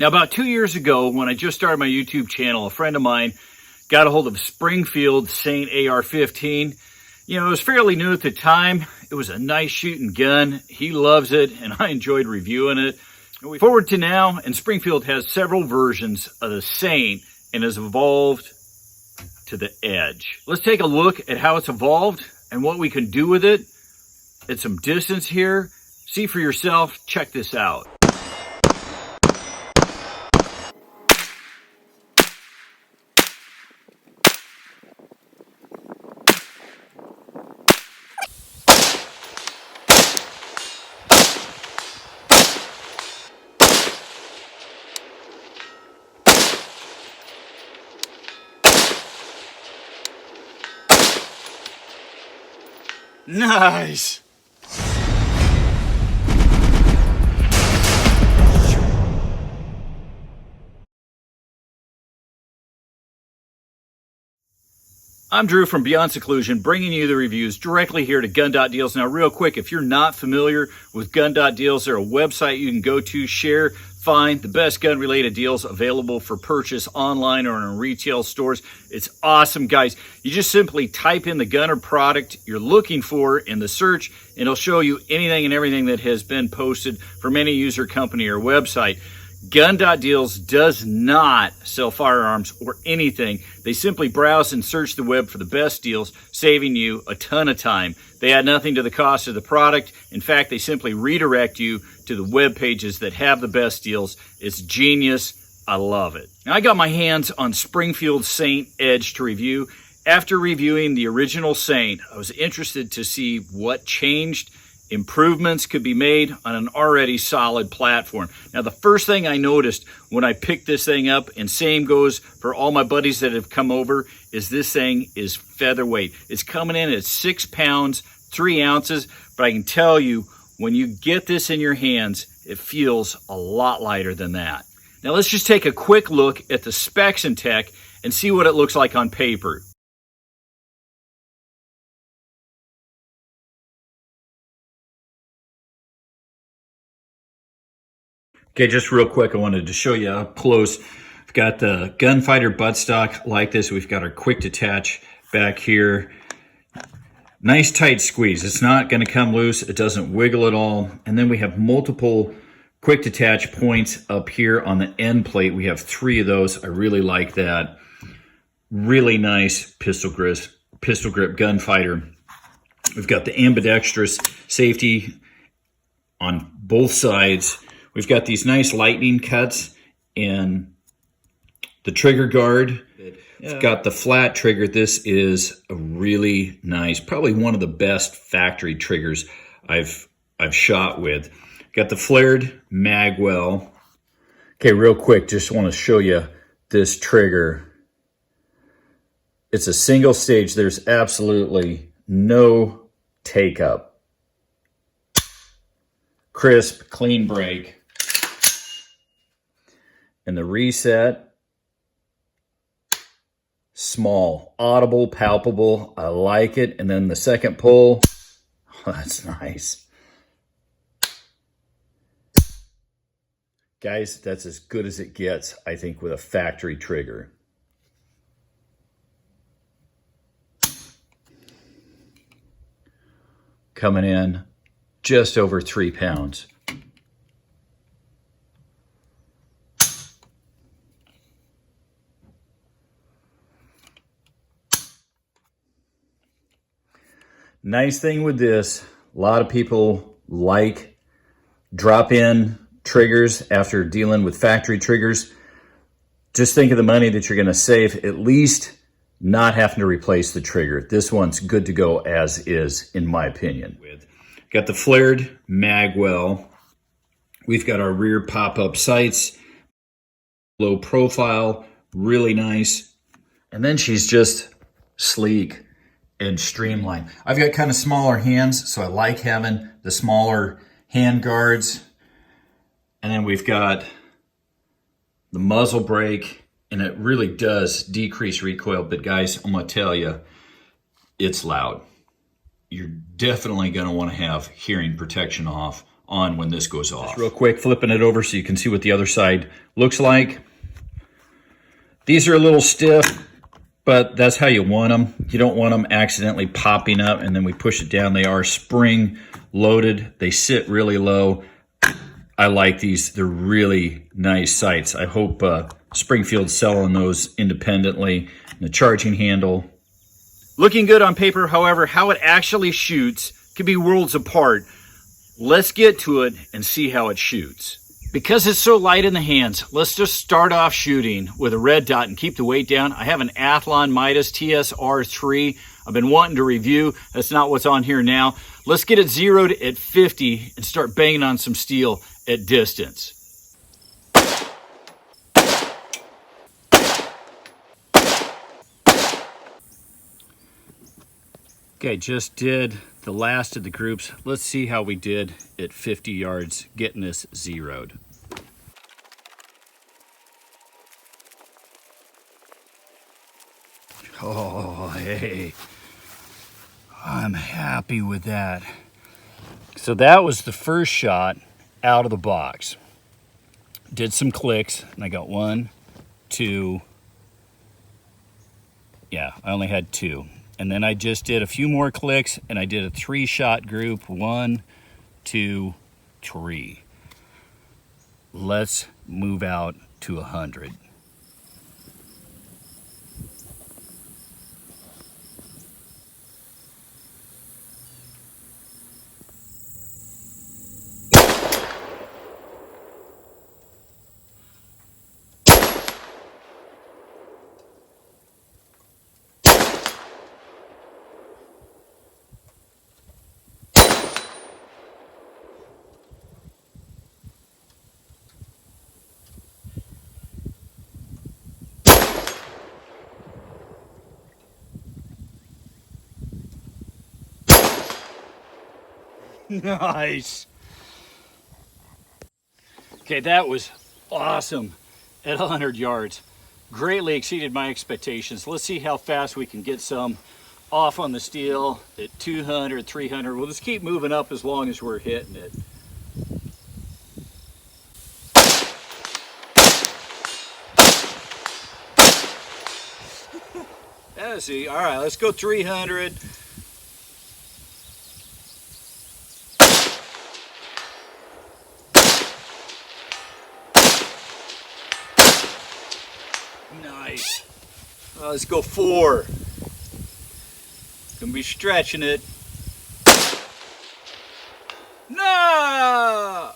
Now, about 2 years ago, when I just started my YouTube channel, a friend of mine got a hold of Springfield Saint AR-15. You know, it was fairly new at the time. It was a nice shooting gun. He loves it, and I enjoyed reviewing it. Forward to now, and Springfield has several versions of the Saint and has evolved to the Edge. Let's take a look at how it's evolved and what we can do with it at some distance here. See for yourself. Check this out. Nice! I'm Drew from Beyond Seclusion, bringing you the reviews directly here to Gun.deals. Now, real quick, if you're not familiar with Gun.deals, they're a website you can go to, share, find the best gun-related deals available for purchase online or in retail stores. It's awesome, guys. You just simply type in the gun or product you're looking for in the search, and it'll show you anything and everything that has been posted from any user, company, or website. Gun.deals does not sell firearms or anything. They simply browse and search the web for the best deals, saving you a ton of time. They add nothing to the cost of the product. In fact, they simply redirect you to the web pages that have the best deals. It's genius. I love it. Now, I got my hands on Springfield Saint Edge to review. After reviewing the original Saint, I was interested to see what changed. Improvements could be made on an already solid platform. Now, the first thing I noticed when I picked this thing up, and same goes for all my buddies that have come over, is this thing is featherweight. It's coming in at 6 pounds, 3 ounces, but I can tell you, when you get this in your hands, it feels a lot lighter than that. Now, let's just take a quick look at the specs and tech and see what it looks like on paper. Okay, just real quick, I wanted to show you up close. We've got the gunfighter buttstock like this. We've got our quick detach back here. Nice tight squeeze. It's not going to come loose. It doesn't wiggle at all. And then we have multiple quick detach points up here on the end plate. We have 3 of those. I really like that. Really nice pistol grip gunfighter. We've got the ambidextrous safety on both sides. We've got these nice lightning cuts in the trigger guard. We've got the flat trigger. This is a really nice, probably one of the best factory triggers I've shot with. Got the flared mag well. Okay, real quick, just want to show you this trigger. It's a single stage. There's absolutely no take up. Crisp, clean break. And the reset, small, audible, palpable. I like it. And then the second pull, oh, that's nice. Guys, that's as good as it gets, I think, with a factory trigger. Coming in just over 3 pounds. Nice thing with this, a lot of people like drop-in triggers after dealing with factory triggers. Just think of the money that you're going to save, at least not having to replace the trigger. This one's good to go as is, in my opinion. Got the flared mag well. We've got our rear pop-up sights, low profile, really nice. And then she's just sleek and streamlined. I've got kind of smaller hands, so I like having the smaller hand guards. And then we've got the muzzle brake, and it really does decrease recoil. But guys, I'm gonna tell you, it's loud. You're definitely gonna wanna have hearing protection off on when this goes off. Just real quick, flipping it over so you can see what the other side looks like. These are a little stiff, but that's how you want them. You don't want them accidentally popping up, and then we push it down. They are spring loaded. They sit really low. I like these. They're really nice sights. I hope Springfield's selling those independently. And the charging handle. Looking good on paper, however, how it actually shoots could be worlds apart. Let's get to it and see how it shoots. Because it's so light in the hands, let's just start off shooting with a red dot and keep the weight down. I have an Athlon Midas TSR3. I've been wanting to review. That's not what's on here now. Let's get it zeroed at 50 and start banging on some steel at distance. Okay, just did the last of the groups. Let's see how we did at 50 yards getting this zeroed. Oh, hey. I'm happy with that. So that was the first shot out of the box. Did some clicks, and I got 1, 2. Yeah, I only had 2. And then I just did a few more clicks, and I did a 3-shot group. 1, 2, 3. Let's move out to 100. Nice. Okay, that was awesome at 100 yards. Greatly exceeded my expectations. Let's see how fast we can get some off on the steel at 200, 300. We'll just keep moving up as long as we're hitting it. Let's see. All right, let's go 300. Nice. Well, let's go 4. Gonna be stretching it. No!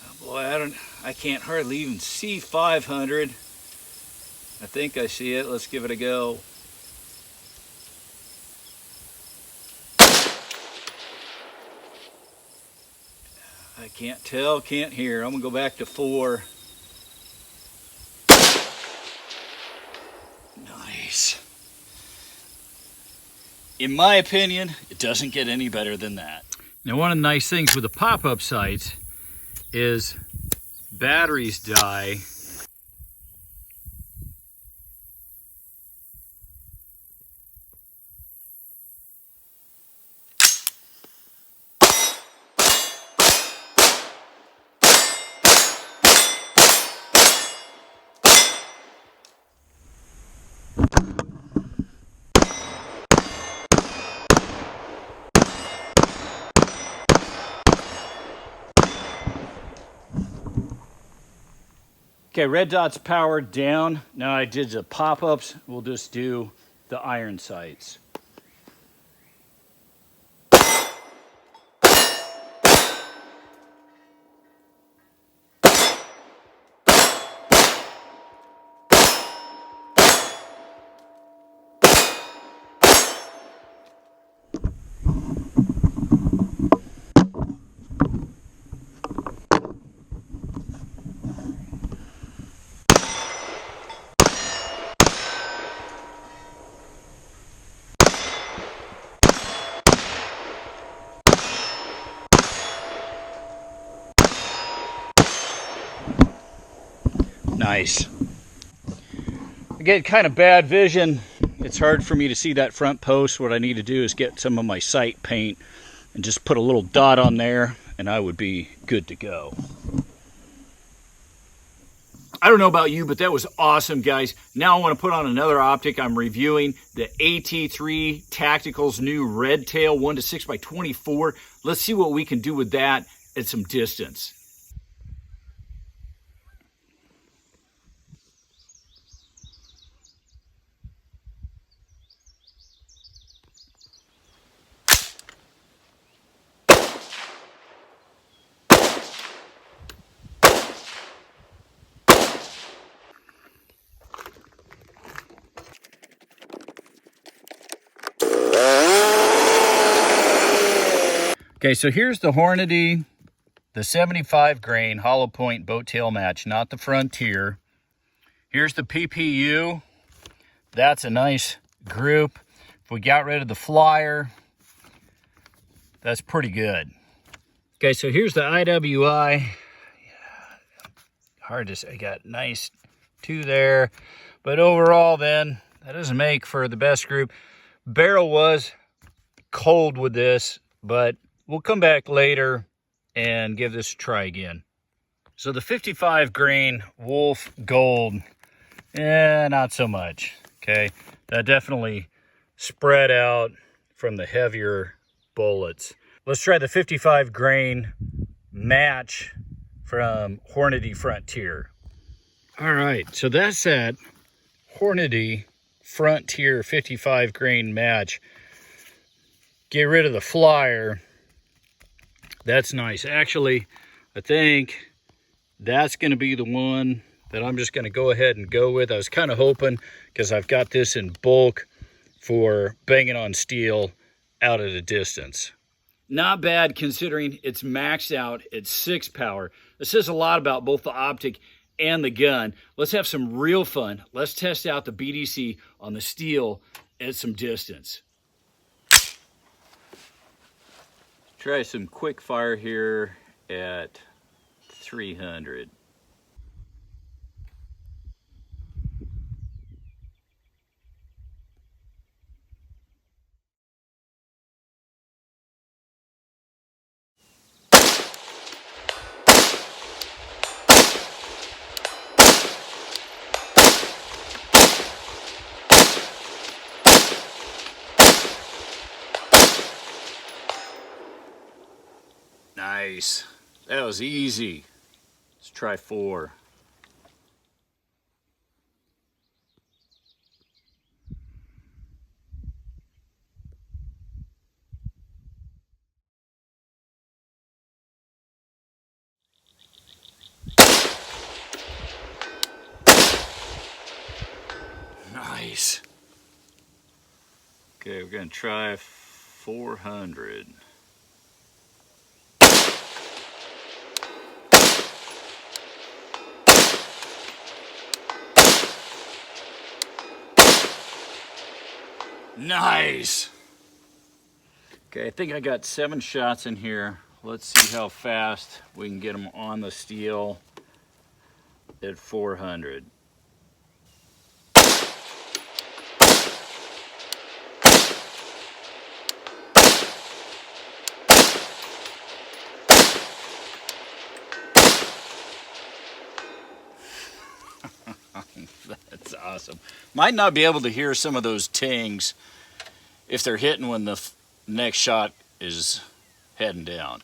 Oh boy, I can't hardly even see 500. I think I see it. Let's give it a go. I can't tell, can't hear. I'm gonna go back to 4. Nice. In my opinion, it doesn't get any better than that. Now, one of the nice things with the pop-up sights is batteries die. Okay, red dot's powered down. Now I did the pop-ups. We'll just do the iron sights. Nice. get kind of bad vision. It's hard for me to see that front post. What I need to do is get some of my sight paint and just put a little dot on there, and I would be good to go. I don't know about you, but that was awesome, guys. Now I want to put on another optic. I'm reviewing the AT3 Tactical's new Red Tail 1:6x24. Let's see what we can do with that at some distance. Okay, so here's the Hornady, the 75 grain hollow point boat tail match, not the Frontier. Here's the PPU. That's a nice group. If we got rid of the flyer, that's pretty good. Okay, so here's the IWI. Hard to say, I got nice two there. But overall then, that doesn't make for the best group. Barrel was cold with this, but we'll come back later and give this a try again. So the 55 grain Wolf Gold, not so much, okay? That definitely spread out from the heavier bullets. Let's try the 55 grain match from Hornady Frontier. All right, so that's that Hornady Frontier 55 grain match. Get rid of the flyer. That's nice. Actually, I think that's going to be the one that I'm just going to go ahead and go with. I was kind of hoping, because I've got this in bulk for banging on steel out at a distance. Not bad considering it's maxed out at 6 power. This says a lot about both the optic and the gun. Let's have some real fun. Let's test out the BDC on the steel at some distance. Try some quick fire here at 300. Nice. That was easy. Let's try 4. Nice. Okay, we're going to try 400. Nice. Okay, I think I got 7 shots in here. Let's see how fast we can get them on the steel at 400. That's awesome. Might not be able to hear some of those tings if they're hitting when the next shot is heading down.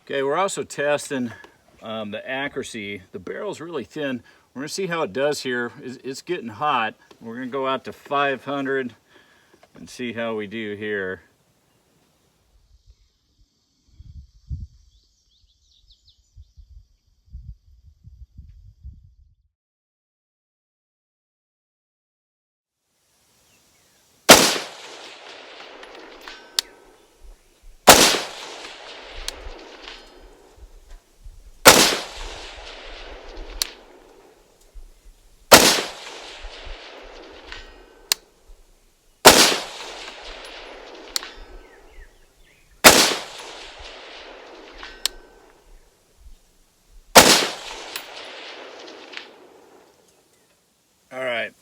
Okay, we're also testing the accuracy. The barrel's really thin. We're gonna see how it does here. It's getting hot. We're gonna go out to 500 and see how we do here.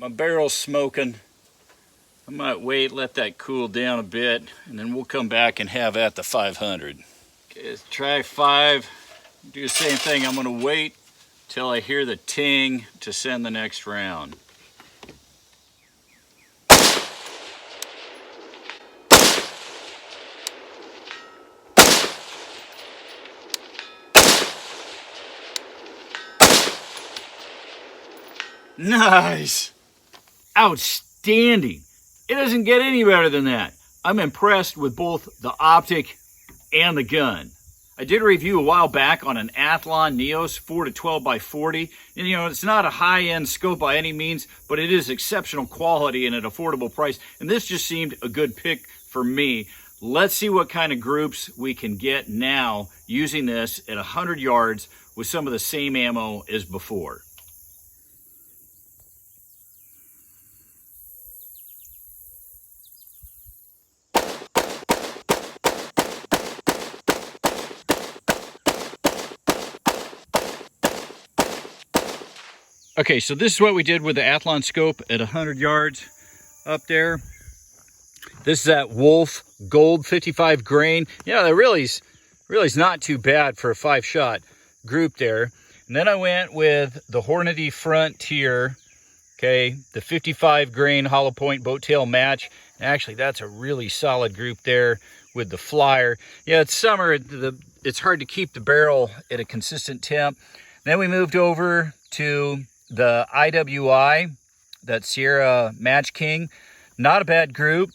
My barrel's smoking. I might wait, let that cool down a bit, and then we'll come back and have at the 500. Okay, let's try 5. Do the same thing. I'm gonna wait till I hear the ting to send the next round. Nice! Outstanding! It doesn't get any better than that. I'm impressed with both the optic and the gun. I did a review a while back on an Athlon Neos 4-12x40. And you know, it's not a high-end scope by any means, but it is exceptional quality and at an affordable price. And this just seemed a good pick for me. Let's see what kind of groups we can get now using this at 100 yards with some of the same ammo as before. Okay, so this is what we did with the Athlon scope at 100 yards up there. This is that Wolf Gold 55 grain. Yeah, that really is not too bad for a 5-shot group there. And then I went with the Hornady Frontier, okay, the 55 grain hollow point boat tail match. Actually, that's a really solid group there with the flyer. Yeah, it's summer. It's hard to keep the barrel at a consistent temp. Then we moved over to the IWI, that Sierra Match King. Not a bad group.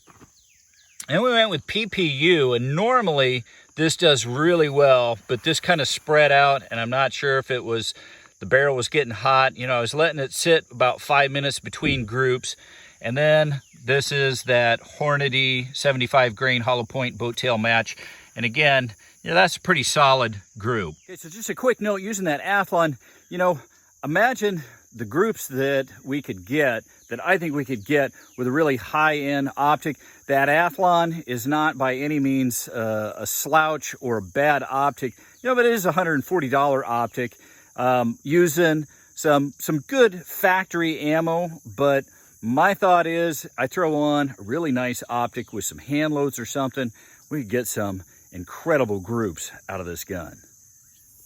And we went with PPU, and normally this does really well, but this kind of spread out, and I'm not sure if it was the barrel was getting hot. You know, I was letting it sit about 5 minutes between groups. And then this is that Hornady 75 grain hollow point boat tail match. And again, you know, that's a pretty solid group. Okay, so just a quick note, using that Athlon, you know, imagine the groups that we could get, that I think we could get with a really high-end optic. That Athlon is not by any means a slouch or a bad optic, you know, but it is a $140 optic, using some good factory ammo. But my thought is I throw on a really nice optic with some hand loads or something. We could get some incredible groups out of this gun.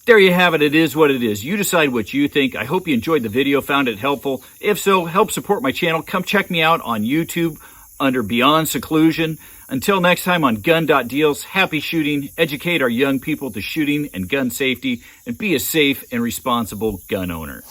There you have it. It is what it is. You decide what you think. I hope you enjoyed the video, found it helpful. If so, help support my channel. Come check me out on YouTube under Beyond Seclusion. Until next time on Gun.deals, happy shooting, educate our young people to shooting and gun safety, and be a safe and responsible gun owner.